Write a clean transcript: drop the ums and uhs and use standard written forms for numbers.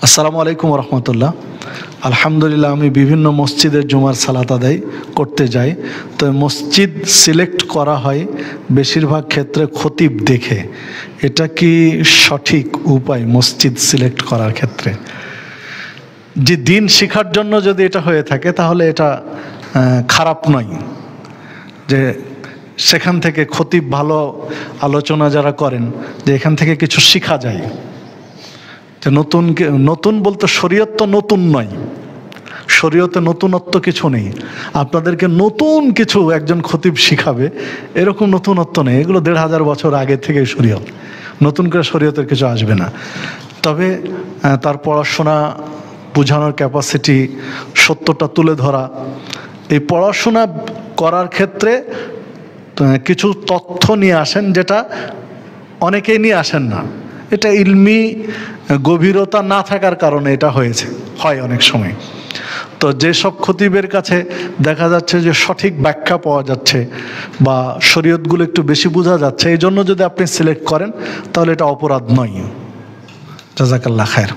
আসসালামু আলাইকুম রহমতুল্লাহ। আলহামদুলিল্লাহ, আমি বিভিন্ন মসজিদের জুমার সালাত আদায় করতে যাই। তো মসজিদ সিলেক্ট করা হয় বেশিরভাগ ক্ষেত্রে খতিব দেখে। এটা কি সঠিক উপায় মসজিদ সিলেক্ট করার ক্ষেত্রে? যে দিন শেখার জন্য যদি এটা হয়ে থাকে তাহলে এটা খারাপ নয়, যে সেখান থেকে খতিব ভালো আলোচনা যারা করেন যে এখান থেকে কিছু শেখা যায়। যে নতুন বলতে শরীয়ত তো নতুন নয়, শরীয়তে নতুনত্ব কিছু নেই। আপনাদেরকে নতুন কিছু একজন খতিব শিখাবে এরকম নতুনত্ব নেই। এগুলো ১৫০০ বছর আগে থেকে শরীয়ত, নতুন করে শরীয়তের কিছু আসবে না। তবে তার পড়াশোনা বোঝানোর ক্যাপাসিটি, সত্যটা তুলে ধরা, এই পড়াশোনা করার ক্ষেত্রে কিছু তথ্য নিয়ে আসেন যেটা অনেকেই নিয়ে আসেন না। এটা ইলমি গভীরতা না থাকার কারণে এটা হয় অনেক সময়। তো যেসব খতিবের কাছে দেখা যাচ্ছে যে সঠিক ব্যাখ্যা পাওয়া যাচ্ছে বা শরীয়তগুলো একটু বেশি বোঝা যাচ্ছে, এই জন্য যদি আপনি সিলেক্ট করেন তাহলে এটা অপরাধ নয়। জাযাকাল্লাহ খায়ের।